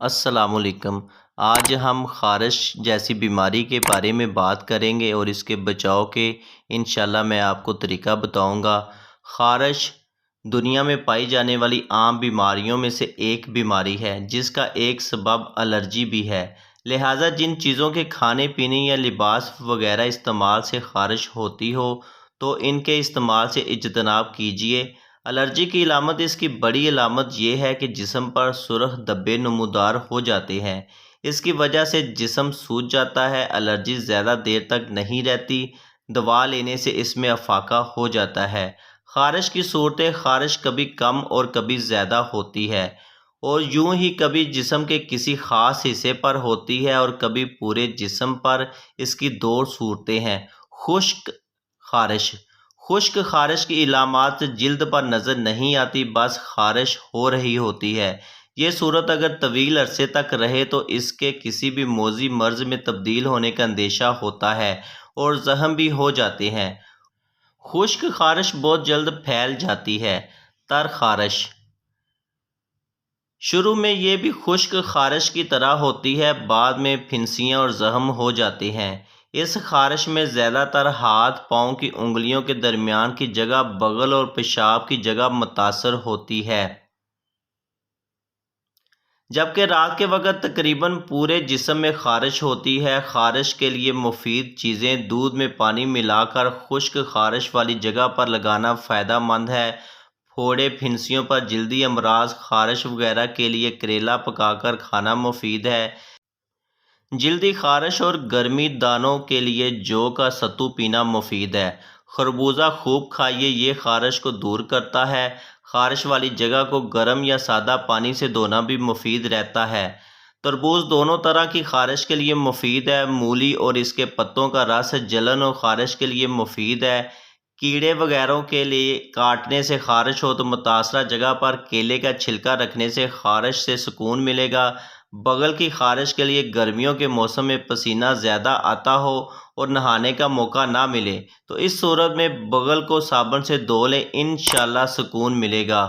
السلام علیکم۔ آج ہم خارش جیسی بیماری کے بارے میں بات کریں گے اور اس کے بچاؤ کے انشاءاللہ میں آپ کو طریقہ بتاؤں گا۔ خارش دنیا میں پائی جانے والی عام بیماریوں میں سے ایک بیماری ہے جس کا ایک سبب الرجی بھی ہے، لہٰذا جن چیزوں کے کھانے پینے یا لباس وغیرہ استعمال سے خارش ہوتی ہو تو ان کے استعمال سے اجتناب کیجیے۔ الرجی کی علامت اس کی بڑی علامت یہ ہے کہ جسم پر سرخ دھبے نمودار ہو جاتے ہیں۔ اس کی وجہ سے جسم سوج جاتا ہے۔ الرجی زیادہ دیر تک نہیں رہتی، دوا لینے سے اس میں افاقہ ہو جاتا ہے۔ خارش کی صورتیں خارش کبھی کم اور کبھی زیادہ ہوتی ہے اور یوں ہی کبھی جسم کے کسی خاص حصے پر ہوتی ہے اور کبھی پورے جسم پر۔ اس کی دو صورتیں ہیں۔ خشک خارش۔ خشک خارش کی علامات جلد پر نظر نہیں آتی، بس خارش ہو رہی ہوتی ہے۔ یہ صورت اگر طویل عرصے تک رہے تو اس کے کسی بھی موذی مرض میں تبدیل ہونے کا اندیشہ ہوتا ہے اور زخم بھی ہو جاتے ہیں۔ خشک خارش بہت جلد پھیل جاتی ہے۔ تر خارش۔ شروع میں یہ بھی خشک خارش کی طرح ہوتی ہے، بعد میں پھنسیاں اور زخم ہو جاتے ہیں۔ اس خارش میں زیادہ تر ہاتھ پاؤں کی انگلیوں کے درمیان کی جگہ، بغل اور پیشاب کی جگہ متاثر ہوتی ہے، جبکہ رات کے وقت تقریباً پورے جسم میں خارش ہوتی ہے۔ خارش کے لیے مفید چیزیں: دودھ میں پانی ملا کر خشک خارش والی جگہ پر لگانا فائدہ مند ہے۔ پھوڑے، پھنسیوں پر جلدی امراض، خارش وغیرہ کے لیے کریلا پکا کر کھانا مفید ہے۔ جلدی خارش اور گرمی دانوں کے لیے جو کا ستو پینا مفید ہے۔ خربوزہ خوب کھائیے، یہ خارش کو دور کرتا ہے۔ خارش والی جگہ کو گرم یا سادہ پانی سے دھونا بھی مفید رہتا ہے۔ تربوز دونوں طرح کی خارش کے لیے مفید ہے۔ مولی اور اس کے پتوں کا رس جلن اور خارش کے لیے مفید ہے۔ کیڑے وغیرہ کے لیے کاٹنے سے خارش ہو تو متاثرہ جگہ پر کیلے کا چھلکا رکھنے سے خارش سے سکون ملے گا۔ بغل کی خارش کے لیے گرمیوں کے موسم میں پسینہ زیادہ آتا ہو اور نہانے کا موقع نہ ملے تو اس صورت میں بغل کو صابن سے دھو لیں، انشاءاللہ سکون ملے گا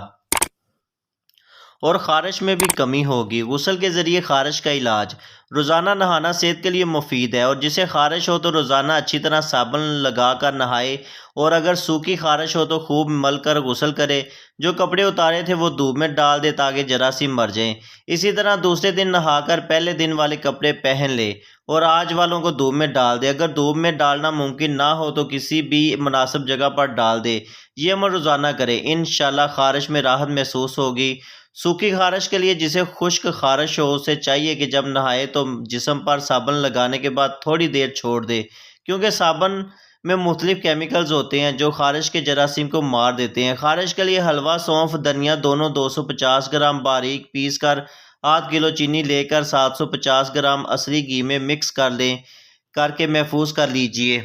اور خارش میں بھی کمی ہوگی۔ غسل کے ذریعے خارش کا علاج۔ روزانہ نہانا صحت کے لیے مفید ہے اور جسے خارش ہو تو روزانہ اچھی طرح صابن لگا کر نہائے اور اگر سوکھی خارش ہو تو خوب مل کر غسل کرے۔ جو کپڑے اتارے تھے وہ دھوپ میں ڈال دے تاکہ جراثیم مر جائیں۔ اسی طرح دوسرے دن نہا کر پہلے دن والے کپڑے پہن لے اور آج والوں کو دھوپ میں ڈال دے۔ اگر دھوپ میں ڈالنا ممکن نہ ہو تو کسی بھی مناسب جگہ پر ڈال دے۔ یہ عمل روزانہ کرے، انشاءاللہ خارش میں راحت محسوس ہوگی۔ سوکھی خارش کے لیے جسے خشک خارش ہو اسے چاہیے کہ جب نہائے تو جسم پر صابن لگانے کے بعد تھوڑی دیر چھوڑ دے، کیونکہ صابن میں مختلف کیمیکلز ہوتے ہیں جو خارش کے جراثیم کو مار دیتے ہیں۔ خارش کے لیے حلوہ، سونف، دھنیا دونوں 250 گرام باریک پیس کر آدھ کلو چینی لے کر 750 گرام اصلی گھی میں مکس کر کے محفوظ کر لیجئے۔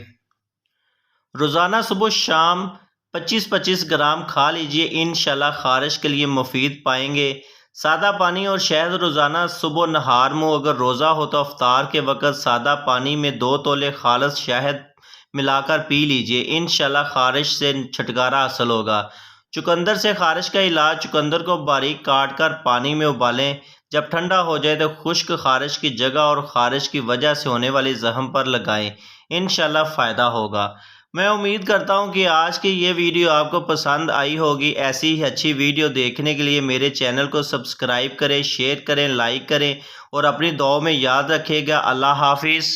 روزانہ صبح شام 25-25 گرام کھا لیجئے، انشاءاللہ خارش کے لیے مفید پائیں گے۔ سادہ پانی اور شہد روزانہ صبح نہار منہ، اگر روزہ ہو تو افطار کے وقت سادہ پانی میں 2 تولے خالص شہد ملا کر پی لیجئے، انشاءاللہ خارش سے چھٹکارا حاصل ہوگا۔ چقندر سے خارش کا علاج۔ چقندر کو باریک کاٹ کر پانی میں ابالیں، جب ٹھنڈا ہو جائے تو خشک خارش کی جگہ اور خارش کی وجہ سے ہونے والے زخم پر لگائیں، انشاءاللہ فائدہ ہوگا۔ میں امید کرتا ہوں کہ آج کی یہ ویڈیو آپ کو پسند آئی ہوگی۔ ایسی ہی اچھی ویڈیو دیکھنے کے لیے میرے چینل کو سبسکرائب کریں، شیئر کریں، لائک کریں اور اپنی دعاؤں میں یاد رکھیے گا۔ اللہ حافظ۔